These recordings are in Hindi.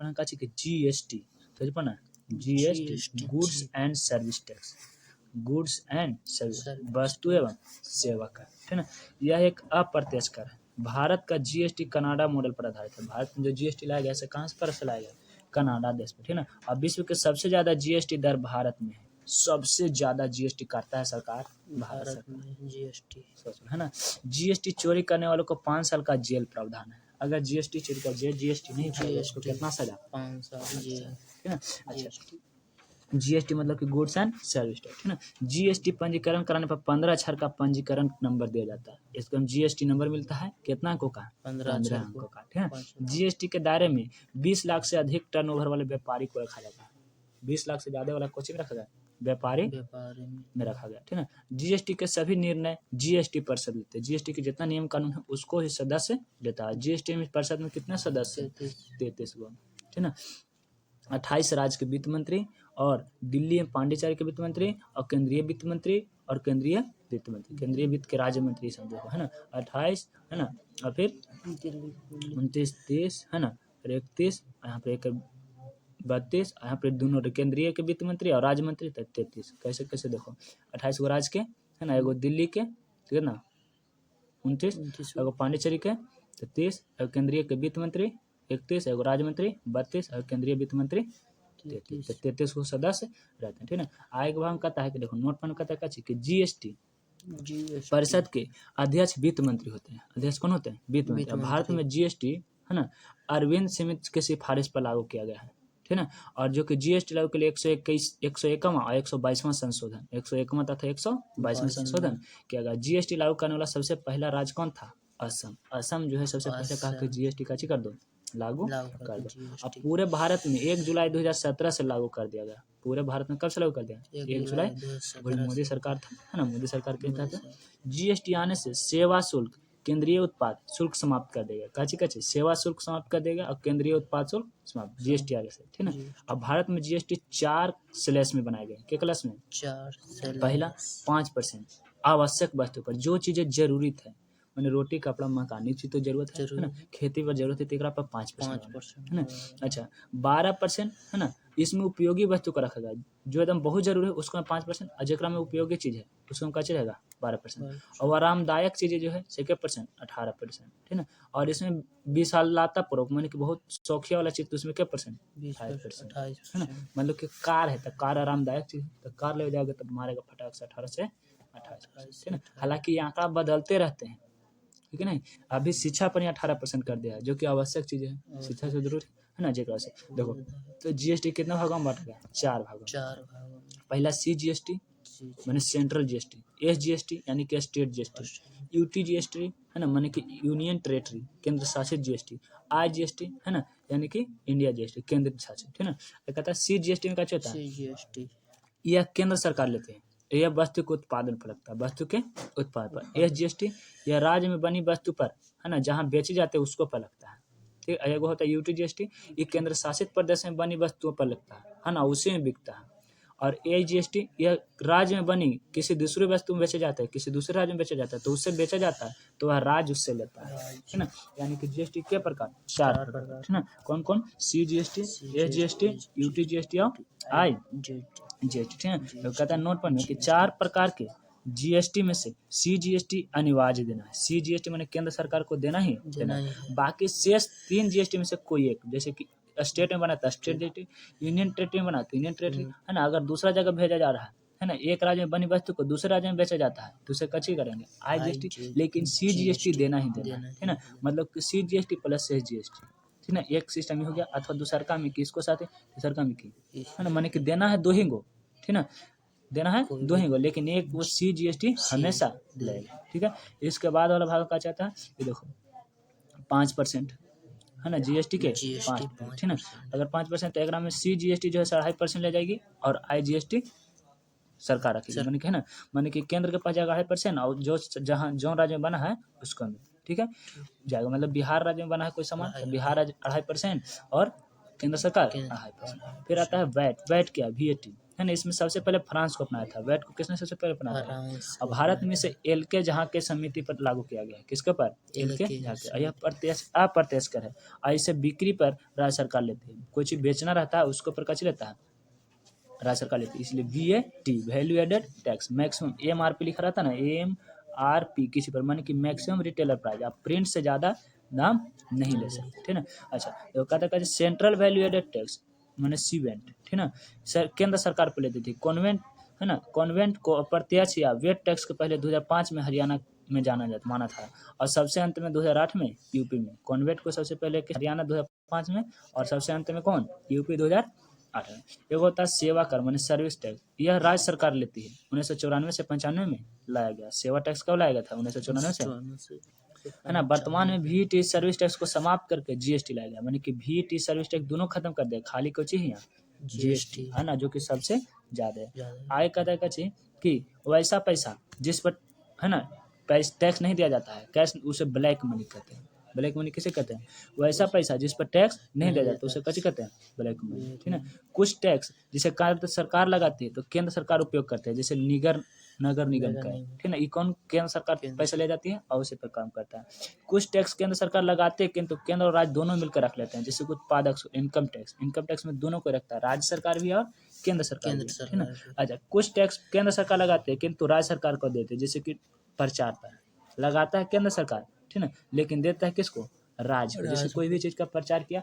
पढ़ा का कि जीएसटी तो पढ़ना GST goods and service tax, goods and service वस्तु एवं सेवा कर, ठीक ना। यह एक अप्रत्यक्ष कर है। भारत का जीएसटी कनाडा मॉडल पर आधारित है। भारत में जो जीएसटी लाया गया कहाँ से लाया गया, कनाडा देश पर, ठीक ना। और विश्व के सबसे ज्यादा जीएसटी दर भारत में है, सबसे ज्यादा जीएसटी काटता है सरकार भारत में जीएसटी, है ना। जीएसटी चोरी करने वालों को 5 साल का जेल प्रावधान है। अगर जीएसटी चोरी का जीएसटी नहीं भरेगा उसको कितना सजा, 5 साल जेल, ठीक है। अच्छा, जीएसटी मतलब कि गुड्स एंड सर्विस टैक्स, ठीक ना। जीएसटी पंजीकरण कराने पर 15 अक्षर का पंजीकरण नंबर दिया जाता है। इसको हम जीएसटी नंबर मिलता है कितना अंकों का, 15 अंकों का, ठीक है। जीएसटी के दायरे में 20 लाख से अधिक टर्नओवर वाले व्यापारी को रखा जाता है। 20 लाख से ज्यादा वाला कोचिंग रखा गया, व्यापारी में रखा गया, ठीक है। जीएसटी के सभी निर्णय जीएसटी परिषद लेते हैं। जीएसटी के जितना नियम कानून है उसको ही सदस्य लेता है। जीएसटी में परिषद में कितने सदस्य, 33 गो, ठीक ना। 28 राज्य के वित्त मंत्री और दिल्ली में पांडिचेरी के वित्त मंत्री और केंद्रीय वित्त मंत्री और केंद्रीय वित्त मंत्री, केंद्रीय वित्त के राज्य मंत्री सब देखो, है ना। 28, है ना। और फिर 29, 30, है ना, फिर 31, यहाँ पे 32, यहाँ पे दोनों केंद्रीय के वित्त मंत्री और राज्य मंत्री 33। कैसे कैसे देखो, 28 गो राज्य के, है ना, एगो दिल्ली के, ठीक है ना, 29, एगो पांडिचेरी के 33, एगो केंद्रीय के वित्त मंत्री 31, एगो राज्य मंत्री 32 और केंद्रीय वित्त मंत्री 33 को सदस्य रहते हैं, ठीक है। आय के भाग कहता है कि देखो नोट पर कहता है कि जीएसटी परिषद के अध्यक्ष वित्त मंत्री होते हैं। अध्यक्ष कौन होते हैं, वित्त मंत्री। भारत में जीएसटी, है ना, अरविंद समिति के सिफारिश पर लागू किया गया है, ठीक है ना। और जो कि जीएसटी लागू के लिए 101वां और 122वां संशोधन, 101वां तथा 122वां संशोधन किया गया। जीएसटी लागू करने वाला सबसे पहला राज्य कौन था, असम। असम जो है सबसे पहले कहा कि जीएसटी का कर दो, लागू कर दो। अब पूरे भारत में 1 जुलाई 2017 से लागू कर दिया गया। पूरे भारत में कब से लागू कर दिया, 1 जुलाई, मोदी सरकार था, है ना, मोदी सरकार के तहत। जीएसटी आने से सेवा शुल्क, केंद्रीय उत्पाद शुल्क समाप्त कर देगा। काची सेवा शुल्क समाप्त कर देगा और केंद्रीय उत्पाद शुल्क समाप्त, जीएसटी आगे से, ठीक ना। अब भारत में जीएसटी 4 स्लैश में बनाए गए। क्या क्लास में, 4। पहला 5% आवश्यक वस्तु पर, जो चीजें जरूरी है, मैंने रोटी कपड़ा मकान चीज तो जरूरत है ना, खेती पर जरूरत है तो पर 5%, है ना। अच्छा, 12%, है ना, इसमें उपयोगी वस्तु का रखा गया, जो एकदम बहुत जरूरी है उसको 5%, और जरा में उपयोगी चीज है उसको कैसे रहेगा 12%, और आरामदायक चीजें जो है 18%, 18%, ठीक है। और इसमें विशालतापूर्वक मैंने कि बहुत शौकिया वाला चीज तो उसमें क्या परसेंट, 28%, है ना। मतलब कि कार है तो कार आरामदायक चीज, तो कार ले जाओगे तो मारेगा फटाक से 18 से 28%, है ना। हालांकि आंकड़ा बदलते रहते हैं, ठीक है नहीं। अभी शिक्षा पर 18% कर दिया है, जो कि आवश्यक चीज है, शिक्षा से जरूर, है ना। जेकरा से देखो तो जीएसटी कितना भागों में बांटा गया, 4 भागों। पहला सीजीएसटी माने सेंट्रल जीएसटी, एसजीएसटी यानी कि स्टेट जीएसटी, यूटी जीएसटी, है ना, माने कि यूनियन टेरेटरी केंद्र शासित जीएसटी, आईजीएसटी, है ना, यानी कि इंडिया जीएसटी केंद्र शासित, ठीक है ना। कहता है सीजीएसटी में क्या होता है, सीजीएसटी यह केंद्र सरकार लेते हैं, यह वस्तु के उत्पादन पर लगता है, वस्तु के उत्पादन पर। एसजीएसटी यह राज्य में बनी वस्तु पर, है ना, जहाँ बेची जाते हैं उसको पर लगता है, ठीक है। एगो होता है यूटीजीएसटी, ये केंद्र शासित प्रदेश में बनी वस्तुओं पर लगता है ना, उसी में बिकता है। और एजीएसटी यह राज्य में बनी किसी दूसरी वस्तु में बेचे जाते हैं, किसी दूसरे राज्य में बेचा जाता है तो उससे बेचा जाता है तो वह राज्य उससे लेता है ना। यानी कि जीएसटी के प्रकार 4 प्रकार, है ना। कौन कौन, सीजीएसटी, एसजीएसटी, यूटीजीएसटी और आईजीएसटी, ठीक है। तो कहता है नोट पर कि 4 प्रकार के जीएसटी में से सीजीएसटी अनिवार्य देना है। सीजीएसटी मैंने केंद्र सरकार को देना ही देना है। बाकी शेष 3 जीएसटी में से कोई एक, जैसे कि स्टेट में बना था स्टेट जीएसटी, यूनियन टेरेटरी में बना था यूनियन टेरेटरी, है ना। अगर दूसरा जगह भेजा जा रहा है ना, एक राज्य में बनी वस्तु को दूसरे राज्य में बेचा जाता है तो उसे कच्ची करेंगे आईजीएसटी, लेकिन सीजीएसटी देना ही देना है ना। मतलब कि सीजीएसटी प्लस एसजीएसटी, ठीक ना। एक सिस्टम ही हो गया, अथवा दूसरका में किसको साथ है, तीसरका में की, है ना, माने कि देना है 2 ही गो, ठीक ना, देना है 2 ही गो, लेकिन एक वो सीजीएसटी हमेशा लेगा, ठीक है। इसके बाद वाला भाग का चाहता है ये देखो 5%, है ना, जीएसटी के 5%, ठीक ना। अगर 5% तो एक में सीजीएसटी जो है 2.5% ले जाएगी और आईजीएसटी सरकार रखेगी, माने कि, है ना, माने कि केंद्र के पास जाएगा 2.5% और जो जहाँ जो राज्य में बना है उसको में, ठीक है, जाएगा। मतलब बिहार राज्य में बना है कोई सामान तो बिहार राज्य 2.5% और केंद्र सरकार हाई पैसा। फिर आता है वैट। वैट क्या? VAT है ना। इसमें सबसे पहले फ्रांस को अपनाया था। वैट को किसने सबसे पहले अपनाया था? और भारत में से एलके जहाँ के समिति पर लागू किया गया है। किसके पर? एलके जहाँ के। यह प्रत्यक्ष अप्रत्यक्ष कर है और इसे बिक्री पर राज्य सरकार लेती है। कोई चीज बेचना रहता है उसको पर कच लेता है, राज्य सरकार लेती है। इसलिए VAT value added tax maximum MRP लिखा रहता है ना, MRP किसी पर माने कि मैक्सिमम रिटेलर प्राइस, आप प्रिंट से ज़्यादा दाम नहीं ले सकते, ठीक ना। अच्छा तो कहता है सेंट्रल वैल्यू एडेड टैक्स माने सीवेंट, ठीक ना। केंद्र सरकार पर लेती थी। कॉन्वेंट है ना, कॉन्वेंट को अप्रत्यक्ष या वेट टैक्स को पहले 2005 में हरियाणा में माना था और सबसे अंत में 2008 में यूपी में। कॉन्वेंट को सबसे पहले हरियाणा 2005 में और सबसे अंत में कौन? यूपी 2008 में। एक होता है सेवा कर माने सर्विस टैक्स, यह राज्य सरकार लेती है। 1994 से 95 में लाया गया। सेवा टैक्स कब लाया गया था? 1994 से, है ना। वर्तमान में VAT सर्विस टैक्स को समाप्त करके GST लाया गया, माने कि VAT सर्विस टैक्स दोनों खत्म कर दिया, खाली कुछ ही यहाँ GST है ना, जो कि सबसे ज्यादा है। आगे कहता है कची कि वैसा पैसा जिस पर है ना टैक्स नहीं दिया जाता है, कैश, उसे ब्लैक मनी कहते हैं। ब्लैक मनी किसे कहते हैं? वैसा पैसा जिस पर टैक्स नहीं दिया जाता उसे कची कहते हैं? ब्लैक मनी, ठीक है। कुछ टैक्स जिसे केंद्र सरकार लगाती है तो केंद्र सरकार उपयोग करते हैं, जैसे नगर निगम का, ठीक है। ये कौन? केंद्र सरकार पैसा ले जाती है और उसी पर काम करता है। कुछ टैक्स केंद्र सरकार लगाते हैं किंतु केंद्र और राज्य दोनों मिलकर रख लेते हैं, जैसे उत्पादक इनकम टैक्स में दोनों को रखता है, राज्य सरकार भी और केंद्र सरकार भी, ठीक है ना। अच्छा कुछ टैक्स केंद्र सरकार लगाते हैं किंतु राज्य सरकार को देते हैं, जैसे कि प्रचार पर लगाता है केंद्र सरकार, ठीक है, लेकिन देता है किसको? राज्य को। जैसे कोई भी चीज का प्रचार किया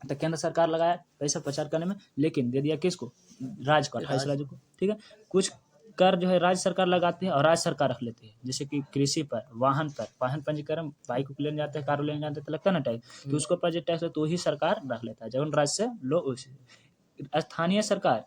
तो केंद्र सरकार लगाया पैसा प्रचार करने में, लेकिन दे दिया किसको? राज्य को, 28 राज्य को, ठीक है। कुछ कर जो है राज्य सरकार लगाती है और राज्य सरकार रख लेती है, जैसे कि कृषि पर, वाहन पंजीकरण, बाइक को लेने जाते हैं, कार लेने जाते हैं तो लगता है ना टैक्स, तो उसको पर जो टैक्स है तो ही सरकार रख लेता है, जब राज्य से लो उसी। स्थानीय सरकार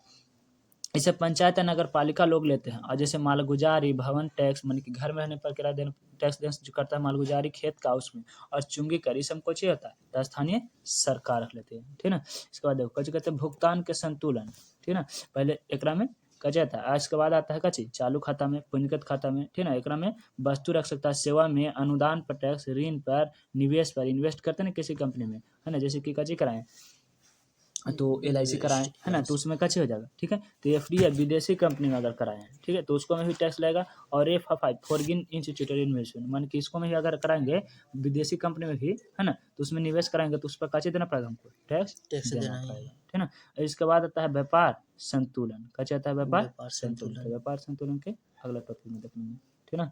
इसे पंचायत या नगर पालिका लोग लेते हैं, और जैसे मालगुजारी, भवन टैक्स मानी कि घर में रहने पर किराया देने टैक्स जो करता है, मालगुजारी खेत का उसमें, और चुंगी कर, ये सब कुछ ही होता है तो स्थानीय सरकार रख लेते हैं, ठीक है ना। इसके बाद देखो कुछ कहते हैं भुगतान के संतुलन, ठीक है ना। पहले एकरा में कचा था, आज के बाद आता है कची चालू खाता में, पूंजीगत खाता में, ठीक है ना। एकरा में वस्तु रख सकता है, सेवा में, अनुदान पर टैक्स, ऋण पर, निवेश पर, इन्वेस्ट करते हैं ना किसी कंपनी में, है ना, जैसे कि कची कराएं तो LIC कराएं, है ना, तो उसमें कैसे हो जाएगा, ठीक है। तो FD या विदेशी कंपनी में अगर कराएं, ठीक है, तो उसको में भी टैक्स लगेगा। और FFI फॉरेन इंस्टीट्यूट इन्वेस्टमेंट मान कि इसको में भी अगर कराएंगे विदेशी कंपनी में भी, है ना, तो उसमें निवेश कराएंगे तो उस पर कैसे देना पड़ेगा हमको? टैक्स देना पड़ेगा, ठीक है ना। इसके बाद आता है व्यापार संतुलन। कैसे आता है व्यापार संतुलन? व्यापार संतुलन के अगला टॉपिक में देखेंगे, ठीक है ना।